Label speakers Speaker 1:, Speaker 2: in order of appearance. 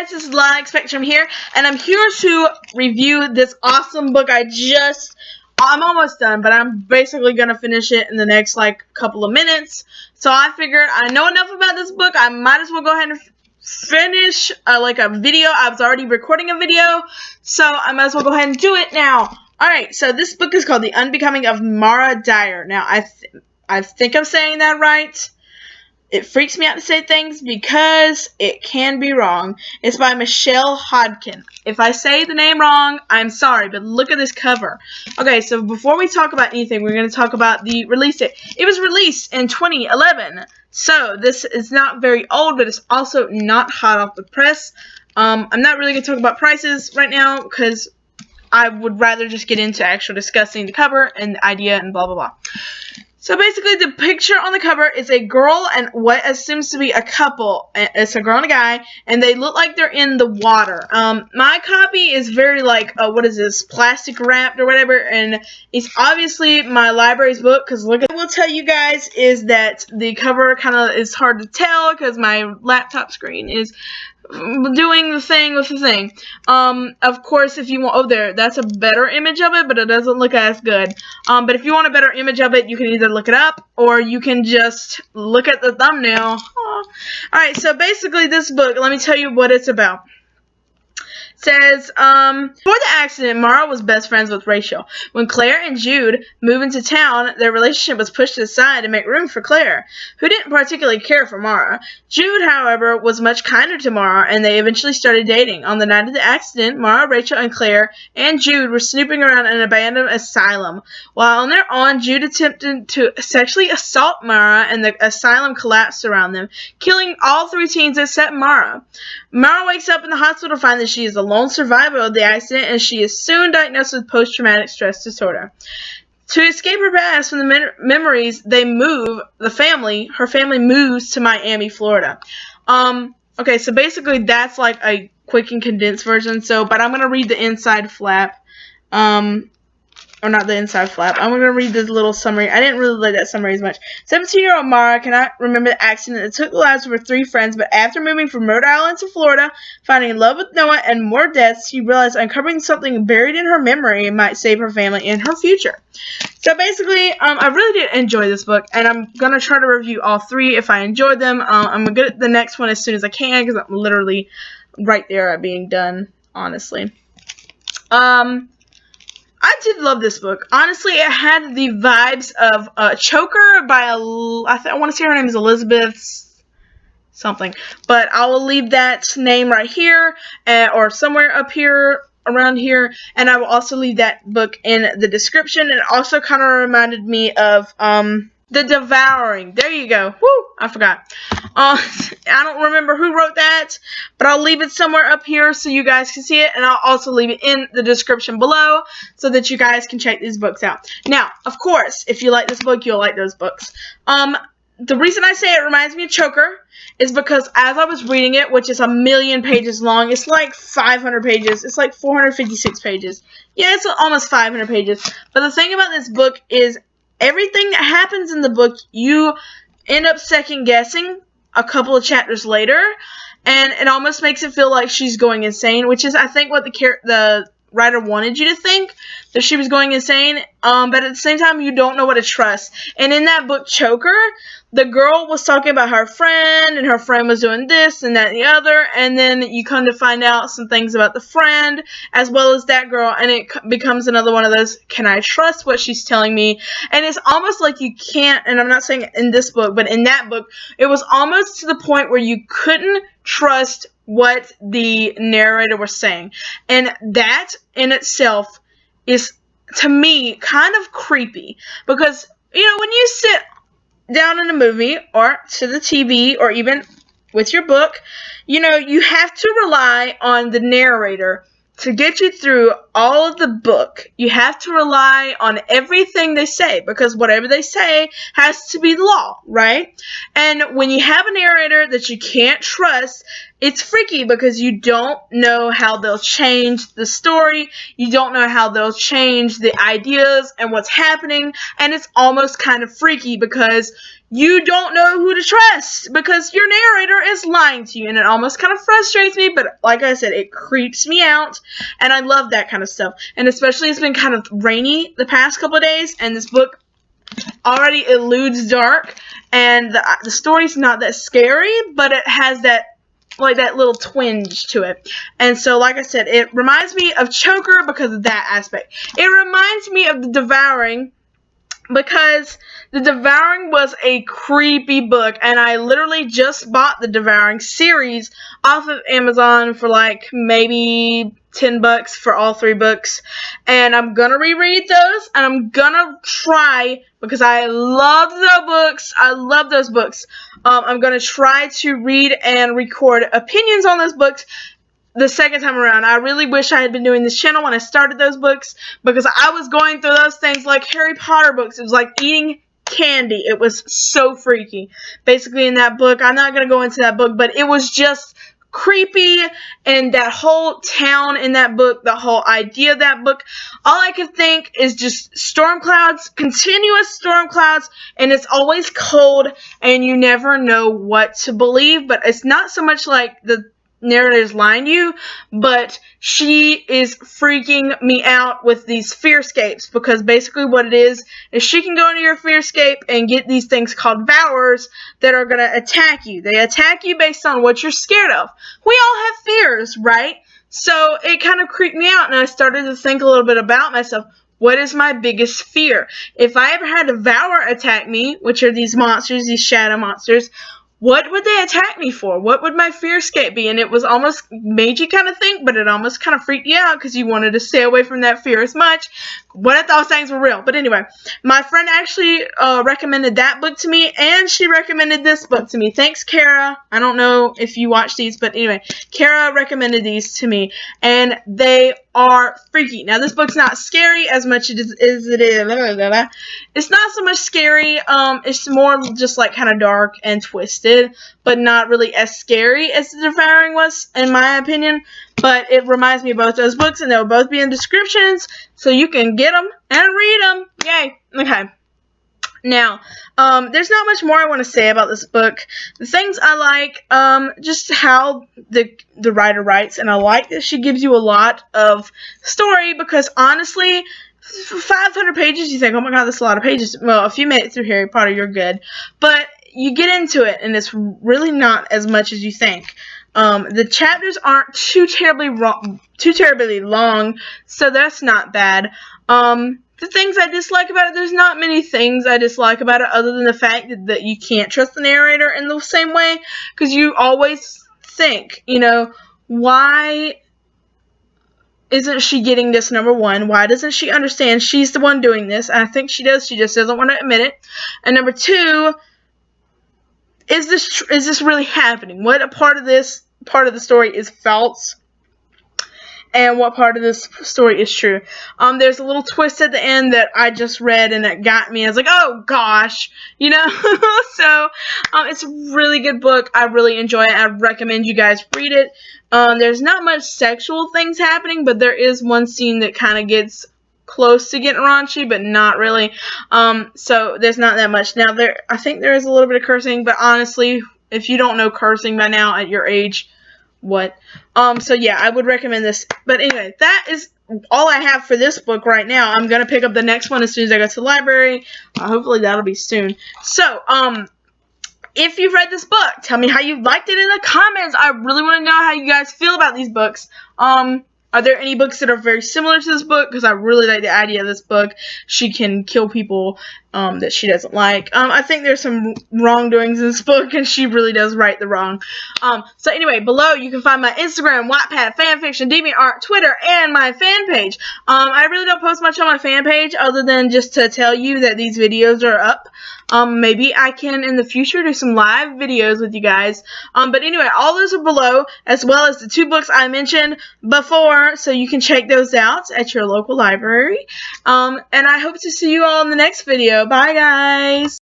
Speaker 1: guys, this is Lilacspectrum here, and I'm here to review this awesome book. I'm almost done, but I'm basically going to finish it in the next, couple of minutes. So I figured I know enough about this book, I might as well go ahead and finish, a video. I was already recording a video, so I might as well go ahead and do it now. Alright, so this book is called The Unbecoming of Mara Dyer. Now, I think I'm saying that right. It freaks me out to say things because it can be wrong. It's by Michelle Hodkin. If I say the name wrong, I'm sorry, but look at this cover. Okay, so before we talk about anything, we're going to talk about the release date. It was released in 2011, so this is not very old, but it's also not hot off the press. I'm not really going to talk about prices right now because I would rather just get into actually discussing the cover and the idea and blah, blah, blah. So basically, the picture on the cover is a girl and what assumes to be a couple. It's a girl and a guy, and they look like they're in the water. My copy is very what is this, plastic wrapped or whatever, and it's obviously my library's book, because look, I will tell you guys is that the cover kind of is hard to tell because my laptop screen is doing the thing with the thing. Of course, if you want, that's a better image of it, but it doesn't look as good. But if you want a better image of it, you can either look it up, or you can just look at the thumbnail. Alright, so basically this book, let me tell you what it's about. Says, before the accident, Mara was best friends with Rachel. When Claire and Jude moved into town, their relationship was pushed to the side to make room for Claire, who didn't particularly care for Mara. Jude, however, was much kinder to Mara, and they eventually started dating. On the night of the accident, Mara, Rachel, and Claire and Jude were snooping around an abandoned asylum. While on their own, Jude attempted to sexually assault Mara, and the asylum collapsed around them, killing all three teens except Mara. Mara wakes up in the hospital to find that she is a lone survivor of the accident, and she is soon diagnosed with post-traumatic stress disorder. To escape her past from the memories, her family moves to Miami, Florida. Okay, so basically that's like a quick and condensed version, but I'm going to read the inside flap. Or not the inside flap. I'm going to read this little summary. I didn't really like that summary as much. 17-year-old Mara cannot remember the accident that took the lives of her three friends, but after moving from Rhode Island to Florida, finding love with Noah and more deaths, she realized uncovering something buried in her memory might save her family and her future. So basically, I really did enjoy this book, and I'm going to try to review all three if I enjoyed them. I'm going to get the next one as soon as I can, because I'm literally right there at being done, honestly. I did love this book. Honestly, it had the vibes of Choker by, I want to say her name is Elizabeth something. But I will leave that name right here, or somewhere up here, around here. And I will also leave that book in the description. It also kind of reminded me of, The Devouring. There you go. Woo! I forgot. I don't remember who wrote that, but I'll leave it somewhere up here so you guys can see it, and I'll also leave it in the description below so that you guys can check these books out. Now, of course, if you like this book, you'll like those books. The reason I say it reminds me of Choker is because as I was reading it, which is 1,000,000 pages long, it's like 500 pages. It's like 456 pages. Yeah, it's almost 500 pages. But the thing about this book is everything that happens in the book, you end up second-guessing a couple of chapters later, and it almost makes it feel like she's going insane, which is, I think, what the writer wanted you to think, that she was going insane, but at the same time, you don't know what to trust. And in that book, Choker, the girl was talking about her friend, and her friend was doing this and that and the other, and then you come to find out some things about the friend, as well as that girl, and it becomes another one of those, can I trust what she's telling me? And it's almost like you can't, and I'm not saying in this book, but in that book, it was almost to the point where you couldn't trust what the narrator was saying. And that in itself is, to me, kind of creepy. Because, when you sit down in a movie or to the TV or even with your book, you have to rely on the narrator to get you through all of the book. You have to rely on everything they say, because whatever they say has to be law, right? And when you have a narrator that you can't trust, it's freaky because you don't know how they'll change the story. You don't know how they'll change the ideas and what's happening. And it's almost kind of freaky because you don't know who to trust because your narrator is lying to you, and it almost kind of frustrates me, but like I said, it creeps me out, and I love that kind of stuff. And especially it's been kind of rainy the past couple of days, and this book already eludes dark, and the story's not that scary, but it has that that little twinge to it. And so, like I said, it reminds me of Choker because of that aspect. It reminds me of The Devouring because The Devouring was a creepy book, and I literally just bought The Devouring series off of Amazon for like maybe $10 for all 3 books, and I'm gonna reread those, and I'm gonna try, because I love the books, I love those books, I'm gonna try to read and record opinions on those books the second time around. I really wish I had been doing this channel when I started those books, because I was going through those things like Harry Potter books. It was like eating candy. It was so freaky. Basically, in that book, I'm not going to go into that book, but it was just creepy, and that whole town in that book, the whole idea of that book, all I could think is just storm clouds, continuous storm clouds, and it's always cold, and you never know what to believe. But it's not so much like the narrator's lying to you, but she is freaking me out with these fearscapes, because basically what it is she can go into your fearscape and get these things called Devourers that are going to attack you. They attack you based on what you're scared of. We all have fears, right? So it kind of creeped me out, and I started to think a little bit about myself. What is my biggest fear? If I ever had a Devourer attack me, which are these monsters, these shadow monsters, what would they attack me for? What would my fearscape be? And it was almost made you kind of think, but it almost kind of freaked you out because you wanted to stay away from that fear as much. What if those things were real? But anyway, my friend actually recommended that book to me, and she recommended this book to me. Thanks, Kara. I don't know if you watch these, but anyway, Kara recommended these to me, and they are freaky. Now, this book's not scary as much as it is. It's not so much scary. It's more just like kind of dark and twisted, but not really as scary as The Devouring was, in my opinion. But it reminds me of both those books, and they'll both be in descriptions, so you can get them and read them. Yay. Okay. Now, there's not much more I want to say about this book. The things I like, just how the writer writes, and I like that she gives you a lot of story, because honestly, 500 pages, you think, oh my god, that's a lot of pages. Well, if you made it through Harry Potter, you're good. But you get into it, and it's really not as much as you think. The chapters aren't too terribly long, so that's not bad. The things I dislike about it, there's not many things I dislike about it other than the fact that you can't trust the narrator in the same way, because you always think, you know, why isn't she getting this, number one? Why doesn't she understand she's the one doing this? And I think she does, she just doesn't want to admit it. And number two, is this really happening? What part of the story is false, and what part of this story is true? There's a little twist at the end that I just read, and it got me. I was like, oh gosh, you know. So it's a really good book. I really enjoy it. I recommend you guys read it. There's not much sexual things happening, but there is one scene that kind of gets close to getting raunchy, but not really. So there's not that much. Now, I think there is a little bit of cursing, but honestly, if you don't know cursing by now at your age, what? So yeah, I would recommend this. But anyway, that is all I have for this book right now. I'm gonna pick up the next one as soon as I go to the library. Hopefully that'll be soon. So, if you've read this book, tell me how you liked it in the comments. I really want to know how you guys feel about these books. Are there any books that are very similar to this book? Because I really like the idea of this book. She can kill people that she doesn't like. I think there's some wrongdoings in this book, and she really does right the wrong. So anyway, below you can find my Instagram, Wattpad, Fanfiction, DeviantArt, Twitter, and my fan page. I really don't post much on my fan page other than just to tell you that these videos are up. Maybe I can in the future do some live videos with you guys. But anyway, all those are below, as well as the 2 books I mentioned before, so you can check those out at your local library. And I hope to see you all in the next video. Bye, guys!